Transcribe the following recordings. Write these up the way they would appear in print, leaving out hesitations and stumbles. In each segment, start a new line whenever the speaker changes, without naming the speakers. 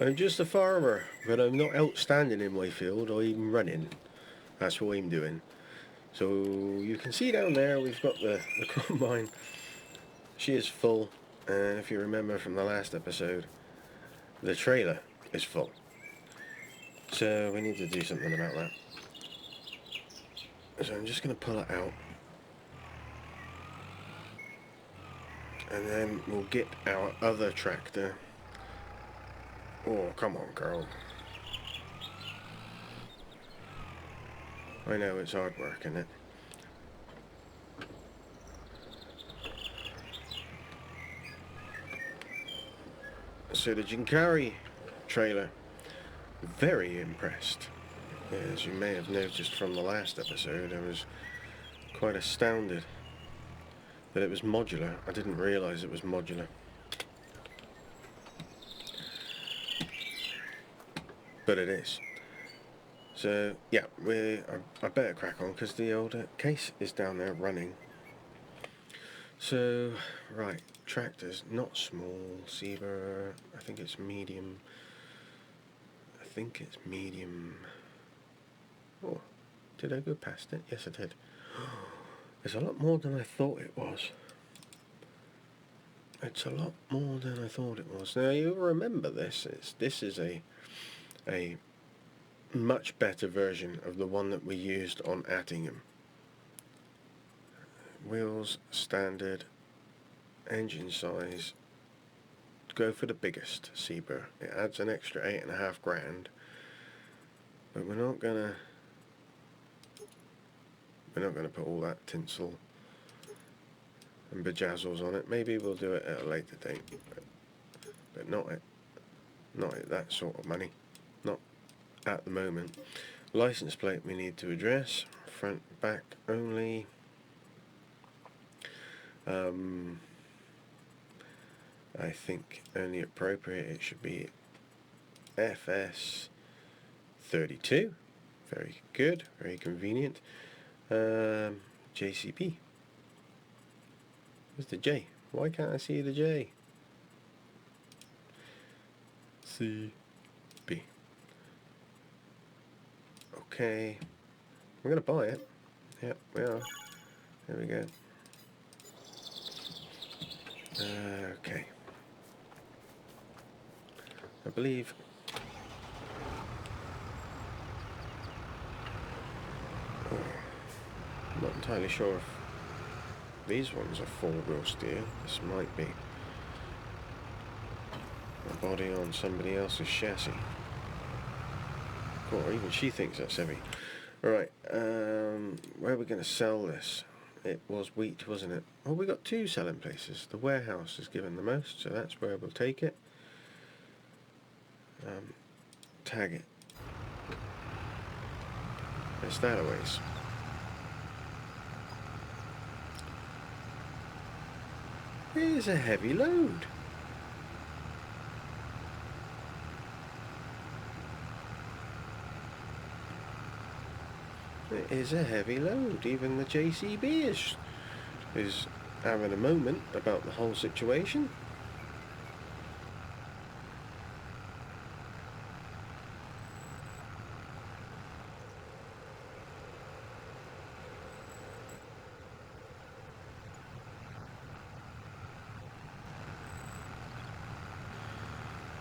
I'm just a farmer, but I'm not out standing in my field, I'm running. That's what I'm doing. So you can see down there we've got the combine. She is full, and if you remember from the last episode, the trailer is full. So we need to do something about that. So I'm just going to pull it out. And then we'll get our other tractor. Oh, come on, girl. I know it's hard work, isn't it? So the Jinkari trailer, very impressed. As you may have noticed from the last episode, I was quite astounded that it was modular. I didn't realise it was modular. But it is. So, yeah, I better crack on because the old case is down there running. So, right, tractors, not small, Ceebur, I think it's medium. Oh, did I go past it? Yes, I did. It's a lot more than I thought it was. It's a lot more than I thought it was. Now, you'll remember this. This is a much better version of the one that we used on Attingham. Wheels, standard, engine size. Go for the biggest Ceebur. It adds an extra 8.5 grand. But we're not gonna put all that tinsel and bejazzles on it. Maybe we'll do it at a later date, but not at that sort of money. Not at the moment. License plate we need to address. Front, back only. I think only appropriate it should be FS22. Very good, very convenient. JCP. Where's the J? Why can't I see the J? CB. Okay. I'm going to buy it. Yep, we are. There we go. Okay. I believe I'm not entirely sure if these ones are four-wheel steer. This might be a body on somebody else's chassis. Or even she thinks that's heavy. Right, where are we going to sell this? It was wheat, wasn't it? Oh, we got two selling places. The warehouse is given the most, so that's where we'll take it. Tag it. It's that a ways. It is a heavy load. It is a heavy load. Even the JCB is having a moment about the whole situation.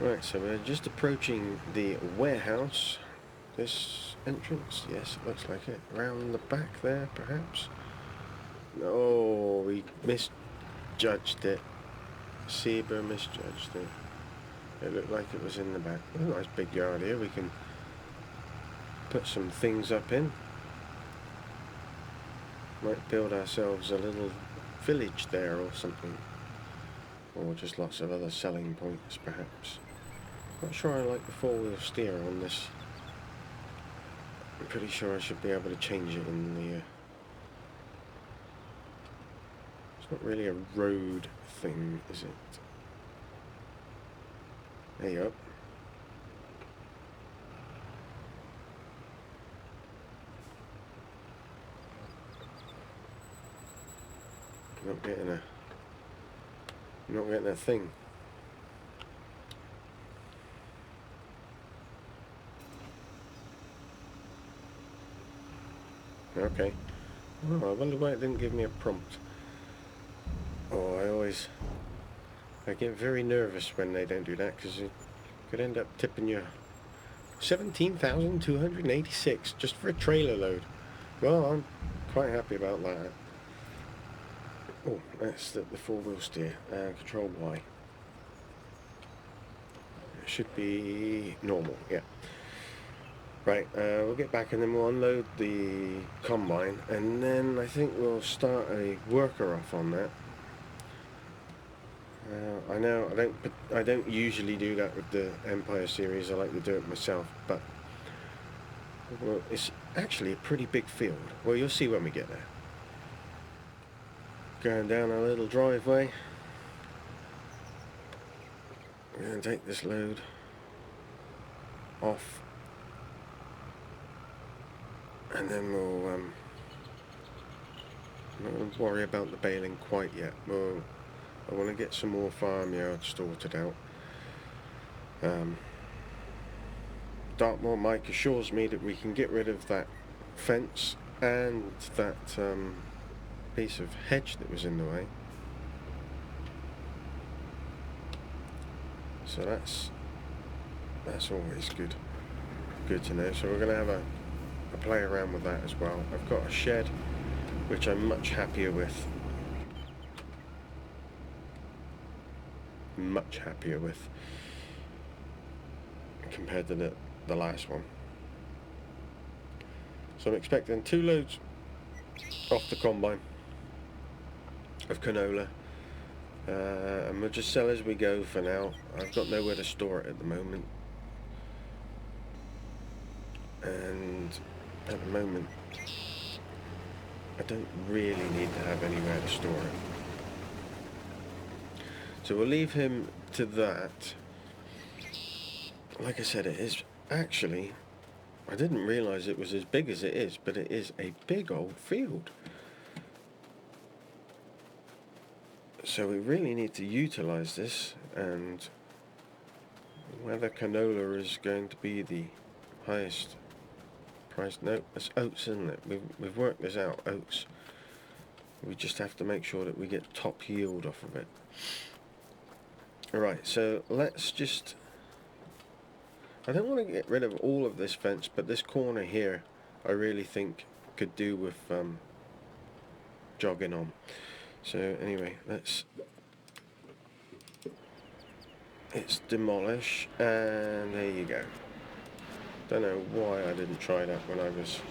Right, so we're just approaching the warehouse. This entrance, yes, it looks like it. Round the back there, perhaps. No, we misjudged it. Ceebur misjudged it. It looked like it was in the back. A nice big yard here. We can put some things up in. Might build ourselves a little village there or something. Or just lots of other selling points, perhaps. Not sure I like the four-wheel steer on this. I'm pretty sure I should be able to change it in the... It's not really a road thing, is it? There you go. Not getting a thing. Okay. Oh, I wonder why it didn't give me a prompt. Oh, I get very nervous when they don't do that, because you could end up tipping your 17,286 just for a trailer load. Well, I'm quite happy about that. Oh, that's the four-wheel steer. Control Y. It should be normal, yeah. Right, we'll get back and then we'll unload the combine, and then I think we'll start a worker off on that. I know I don't usually do that with the Empire series. I like to do it myself, but well, it's actually a pretty big field. Well, you'll see when we get there. Going down a little driveway. We're going to take this load off, and then we'll not worry about the baling quite yet. I want to get some more farmyard sorted out. Dartmoor Mike assures me that we can get rid of that fence and that piece of hedge that was in the way. So that's always good to know. So we're going to have a play around with that as well. I've got a shed which I'm much happier with. Compared to the last one. So I'm expecting 2 loads off the combine of canola, and we'll just sell as we go for now. I've got nowhere to store it at the moment, and at the moment I don't really need to have anywhere to store it. So we'll leave him to that. Like I said, it is actually, I didn't realise it was as big as it is, but it is a big old field. So we really need to utilise this, and whether canola is going to be the highest price. No, it's oats, isn't it? We've worked this out, oats. We just have to make sure that we get top yield off of it. Alright, so let's just, I don't want to get rid of all of this fence, but this corner here I really think could do with jogging on. So anyway, let's demolish, and there you go. Don't know why I didn't try that when I was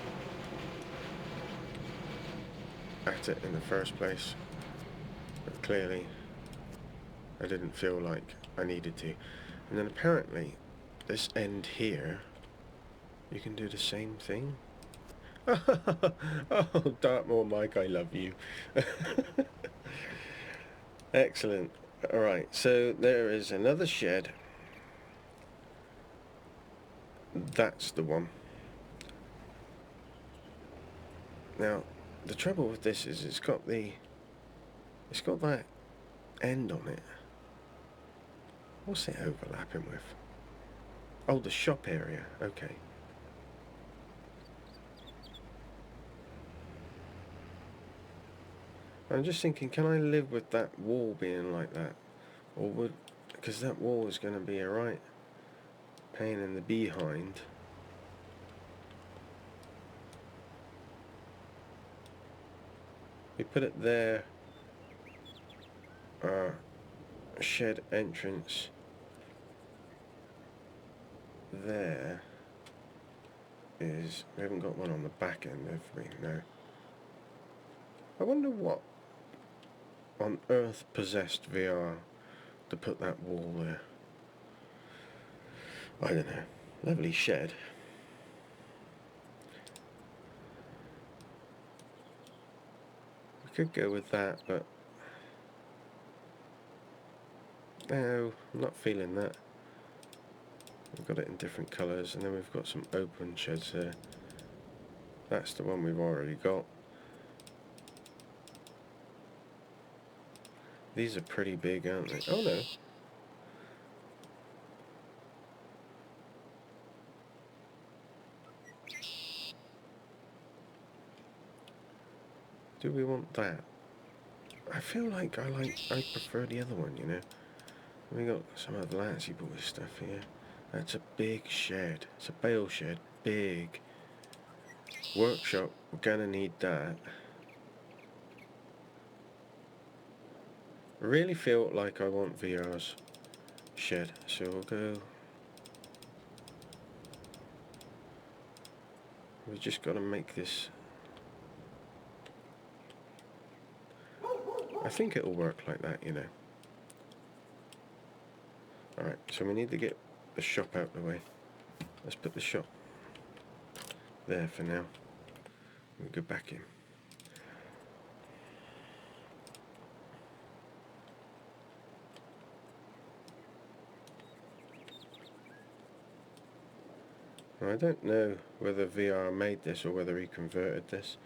at it in the first place, but clearly I didn't feel like I needed to. And then apparently this end here you can do the same thing. Oh, Dartmoor Mike, I love you. Excellent. Alright, so there is another shed. That's the one. Now the trouble with this is it's got that end on it. What's it overlapping with? Oh, the shop area. Okay. I'm just thinking, can I live with that wall being like that? Or would, because that wall is going to be a right pain in the behind. We put it there, shed entrance there is, we haven't got one on the back end, have we? No. I wonder what on earth possessed VR to put that wall there. I don't know. Lovely shed. We could go with that, but no, I'm not feeling that. We've got it in different colours, and then we've got some open sheds there. That's the one we've already got. These are pretty big, aren't they? Oh no. Do we want that? I feel like I prefer the other one, you know. We got some of the Lancy boy stuff here. That's a big shed. It's a bale shed. Big. Workshop. We're gonna need that. I really feel like I want VR's shed, so we'll go. We've just got to make this. I think it'll work like that, you know. Alright, so we need to get the shop out of the way. Let's put the shop there for now. We'll go back in. Now, I don't know whether VR made this or whether he converted this.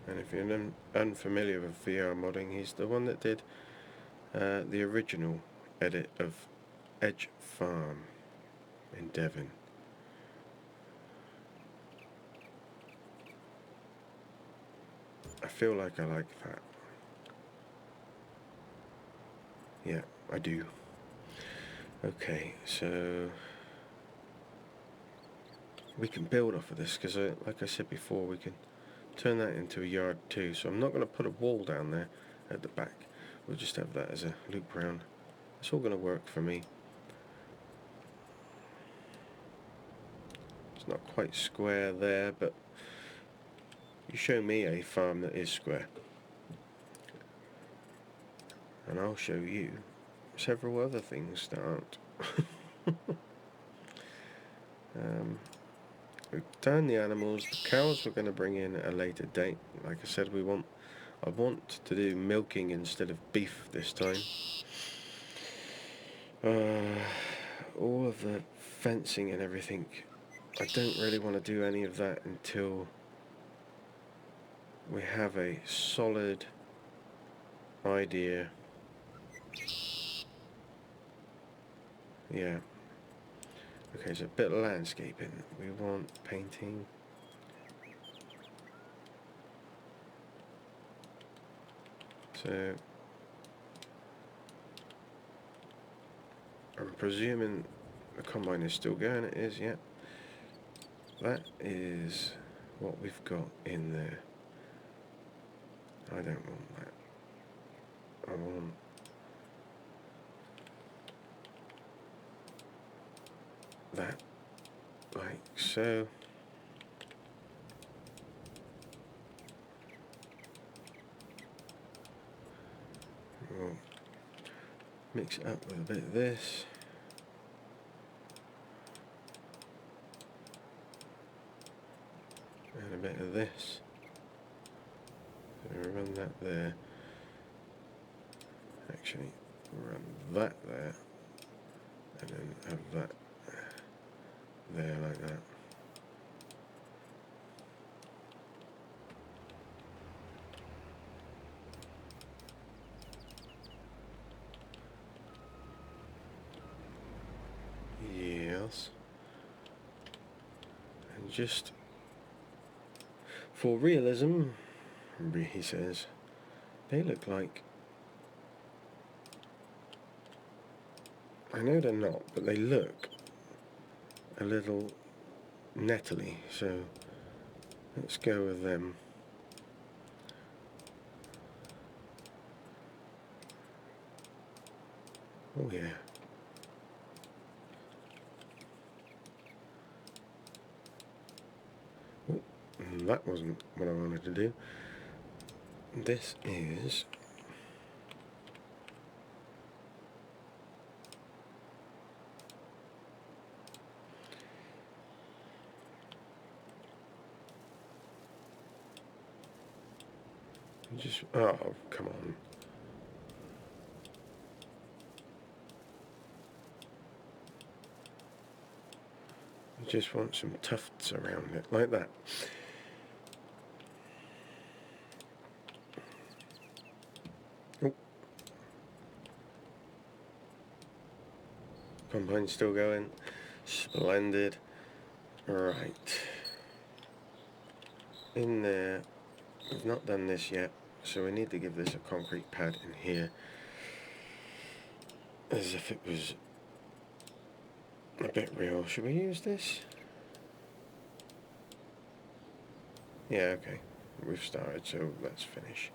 And if you're unfamiliar with VR modding, he's the one that did the original edit of Edge Farm in Devon. I feel like I like that. Yeah, I do. Okay, so we can build off of this because, like I said before, we can turn that into a yard too. So I'm not going to put a wall down there at the back. We'll just have that as a loop round. It's all going to work for me. It's not quite square there, but you show me a farm that is square, and I'll show you several other things that aren't. We've done the animals. The cows we're going to bring in at a later date. Like I said, I want to do milking instead of beef this time. All of the fencing and everything, I don't really want to do any of that until we have a solid idea. Yeah. Okay, so a bit of landscaping. We want painting. So I'm presuming the combine is still going. It is, yeah. That is what we've got in there. I don't want that. I want that, like so. We'll mix it up with a bit of this. And a bit of this. So we run that there. Actually, run that there. And then have that there like that. Yes. And just for realism, he says, they look like, I know they're not, but they look a little nettly, so let's go with them. Oh yeah. Oh, that wasn't what I wanted to do. This is just, oh, come on. You just want some tufts around it, like that. Oh. Combine's still going. Splendid. Right. in there. We've not done this yet, so we need to give this a concrete pad in here, as if it was a bit real. Should we use this? Yeah, okay. We've started, so let's finish.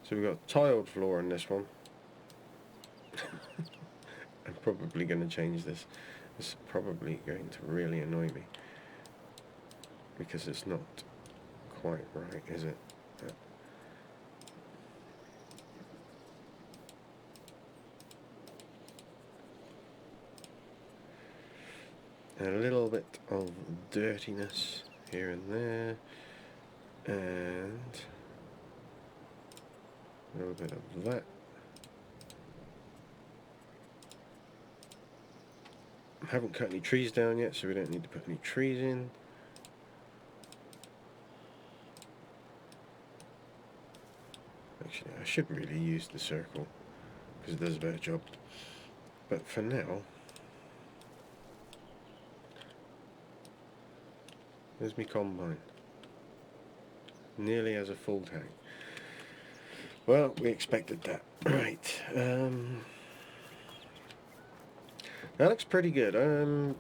So we've got tiled floor in this one. I'm probably going to change this. It's probably going to really annoy me, because it's not quite right, is it? A little bit of dirtiness here and there, and a little bit of that. I haven't cut any trees down yet, so we don't need to put any trees in. Actually, I should really use the circle, because it does a better job. But for now, there's my combine. Nearly as a full tank. Well, we expected that. Right. That looks pretty good. I'm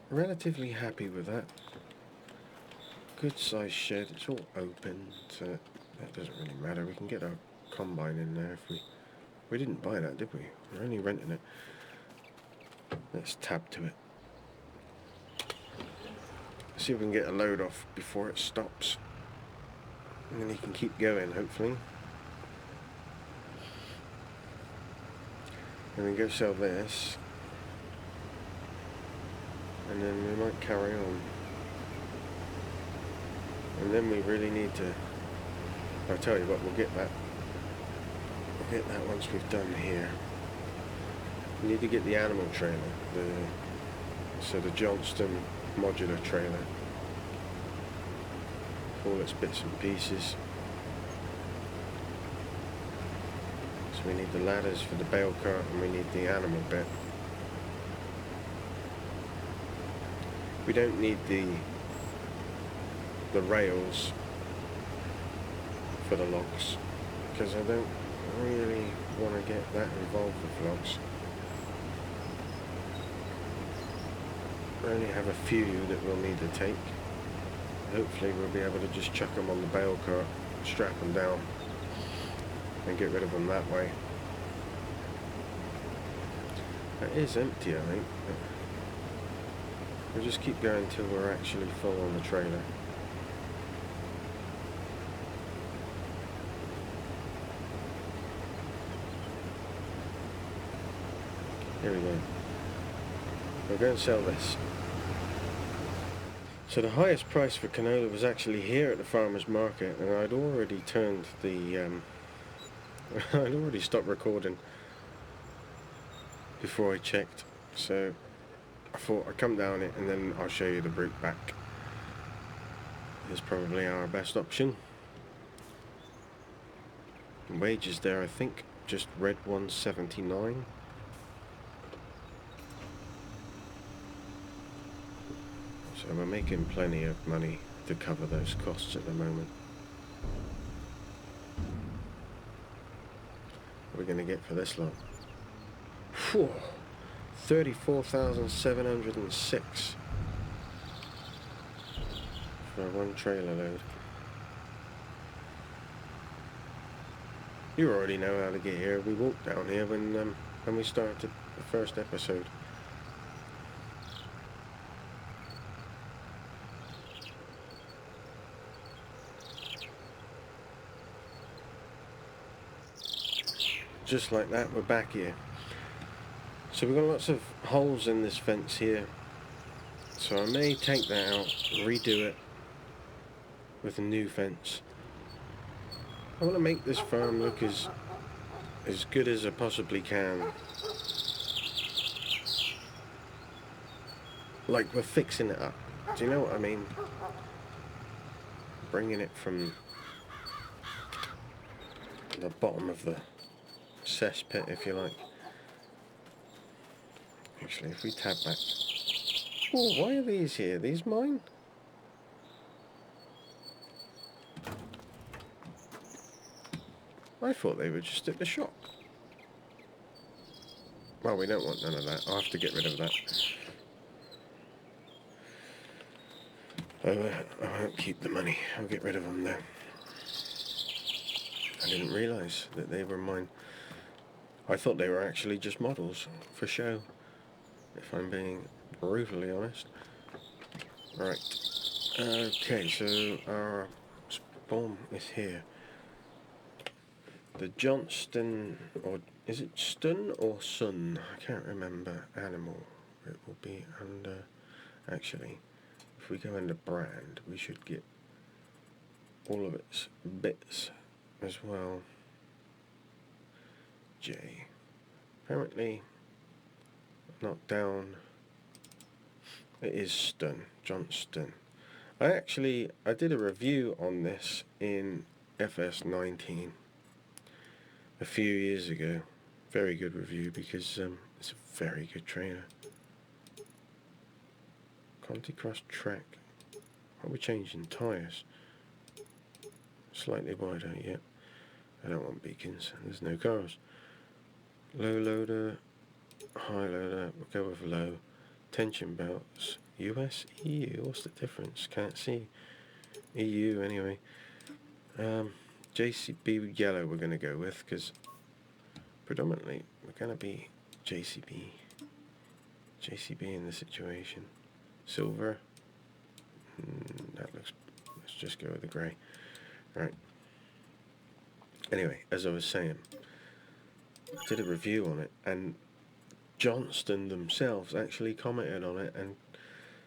relatively happy with that. Good size shed. It's all open, so that doesn't really matter. We can get our combine in there if we didn't buy that, did we? We're only renting it. Let's tab to it. See if we can get a load off before it stops, and then you can keep going, hopefully. And then go sell this, and then we might carry on. And then we really need to, I'll tell you what, we'll get that once we've done here. We need to get the animal trailer, the Johnston modular trailer, all its bits and pieces. So we need the ladders for the bale cart, and we need the animal bit. We don't need the rails for the logs, because I don't really want to get that involved with logs. We only have a few that we'll need to take. Hopefully we'll be able to just chuck them on the bale cart, strap them down, and get rid of them that way. It is empty, I think. We'll just keep going until we're actually full on the trailer. Here we go. We're going to sell this. So the highest price for canola was actually here at the farmer's market, and I'd already turned the I'd already stopped recording before I checked, so I thought I'd come down it and then I'll show you the route back. It's probably our best option. The wages there, I think, just read 179. So we're making plenty of money to cover those costs at the moment. What are we going to get for this lot? 34,706 for one trailer load. You already know how to get here. We walked down here when we started the first episode. Just like that, we're back here. So we've got lots of holes in this fence here, so I may take that out, redo it with a new fence. I want to make this farm look as good as I possibly can. Like we're fixing it up. Do you know what I mean? Bringing it from the bottom of the cesspit, if you like. Actually, if we tab back... Oh, why are these here? Are these mine? I thought they were just at the shop. Well, we don't want none of that. I'll have to get rid of that. I won't keep the money. I'll get rid of them though. I didn't realise that they were mine. I thought they were actually just models for show, if I'm being brutally honest. Right. Okay, so our spawn is here. The Johnston, or is it Stun or Sun? I can't remember. Animal. It will be under... Actually, if we go under brand, we should get all of its bits as well. J. Apparently, not down. It is Stun. Johnston. I did a review on this in FS19 a few years ago. Very good review because it's a very good trainer. Conti Cross track. Are we changing tyres? Slightly wider, yeah. I don't want beacons. There's no cars. Low loader, high loader. We'll go with low. Tension belts. US, EU. What's the difference? Can't see. EU anyway. JCB yellow we're going to go with because predominantly we're going to be JCB in the situation. Silver, that looks, let's just go with the grey. Right, anyway, as I was saying, did a review on it, and Johnston themselves actually commented on it and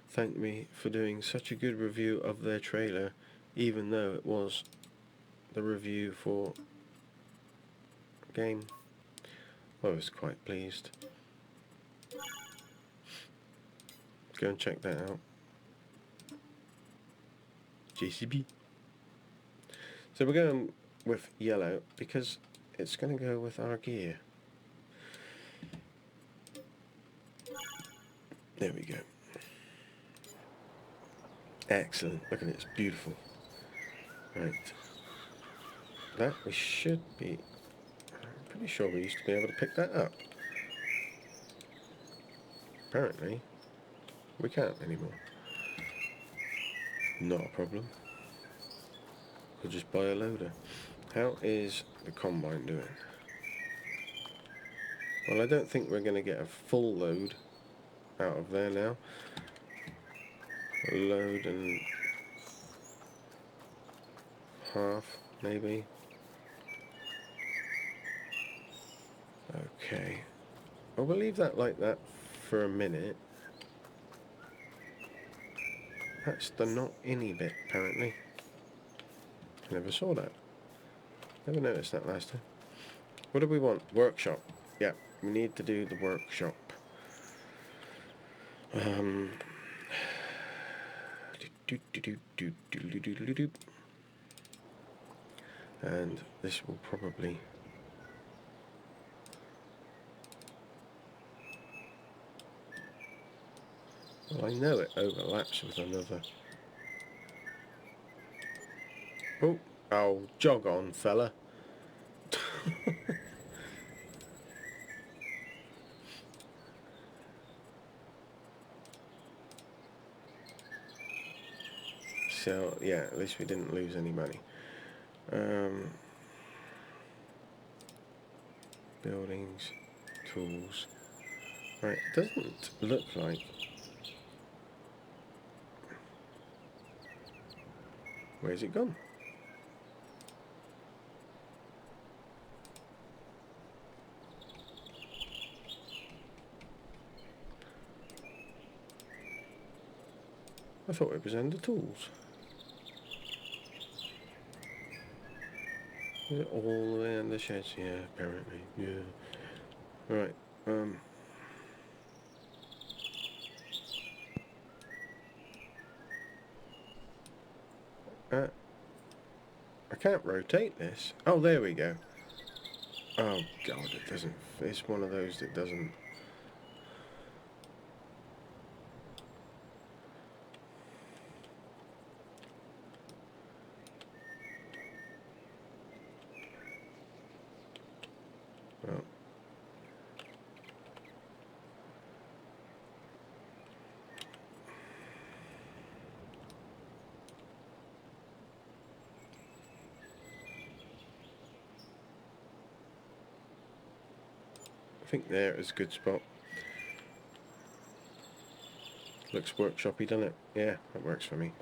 thanked me for doing such a good review of their trailer, even though it was the review for a game. I was quite pleased. Go and check that out. JCB. So we're going with yellow because it's going to go with our gear. There we go. Excellent. Look at it. It's beautiful. Right. That we should be... I'm pretty sure we used to be able to pick that up. Apparently, we can't anymore. Not a problem. We'll just buy a loader. How is the combine doing? Well, I don't think we're going to get a full load out of there now. A load and half, maybe. Okay. Well, we'll leave that like that for a minute. That's the not any bit, apparently. Never saw that. Never noticed that last time. What do we want? Workshop. Yeah, we need to do the workshop. And this will probably... Well, I know it overlaps with another. Oh, jog on, fella. So, yeah, at least we didn't lose any money. Buildings, tools. Right, it doesn't look like... Where's it gone? I thought it was under tools. Is it all the way under sheds? Yeah, apparently. Yeah. Right. I can't rotate this. Oh, there we go. Oh god, it doesn't. It's one of those that doesn't. Well, I think there is a good spot. Looks workshopy, doesn't it? Yeah, that works for me.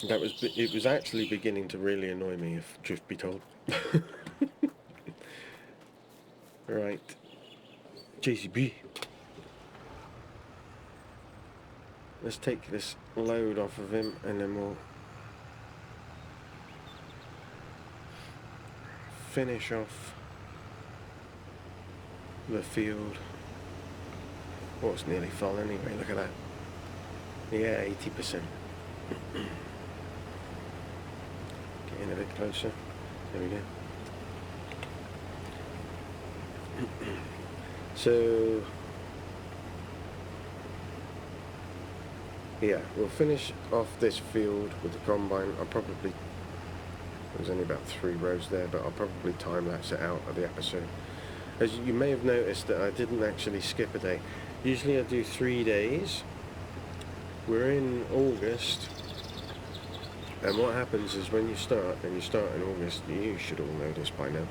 It was actually beginning to really annoy me, if truth be told. Right, JCB. Let's take this load off of him, and then we'll finish off the field. Oh, it's nearly full anyway, look at that. Yeah, 80%. Getting a bit closer. There we go. So, yeah, we'll finish off this field with the combine. There's only about 3 rows there, but I'll probably time-lapse it out of the episode. As you may have noticed that I didn't actually skip a day. Usually I do 3 days. We're in August, and what happens is when you start in August, you should all know this by now,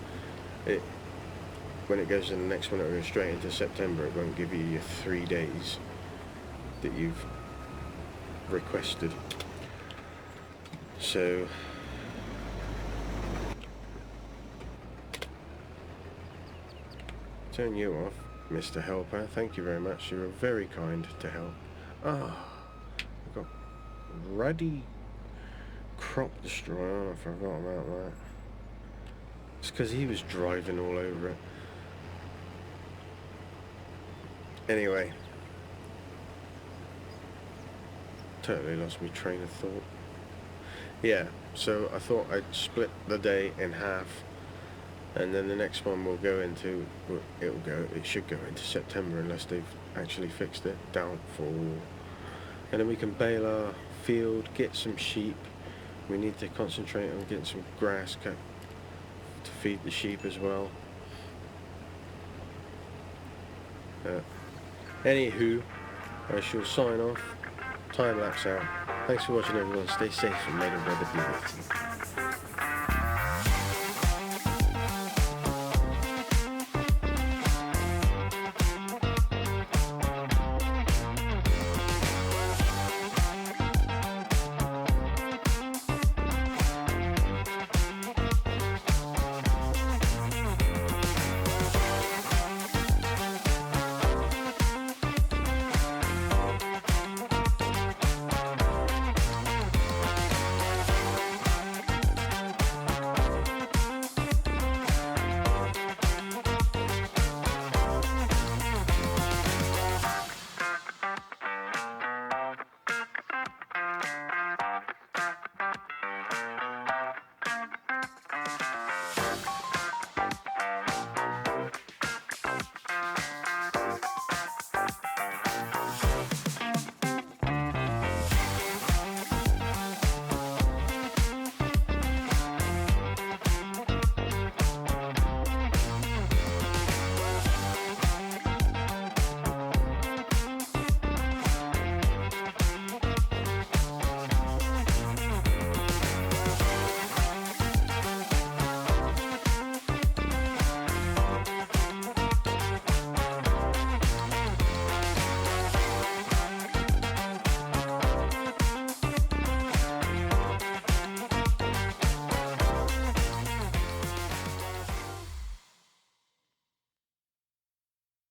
when it goes to the next one, it goes straight into September. It won't give you your 3 days that you've requested. So turn you off, Mr. Helper. Thank you very much. You were very kind to help. I've got Ruddy Crop Destroyer. I forgot about that. It's because he was driving all over it. Anyway, totally lost my train of thought. Yeah, so I thought I'd split the day in half, and then the next one will go into, it should go into September unless they've actually fixed it. Doubtful. And then we can bale our field, get some sheep. We need to concentrate on getting some grass cut to feed the sheep as well. Anywho, I shall sign off. Time lapse out. Thanks for watching, everyone. Stay safe and may the weather be with you.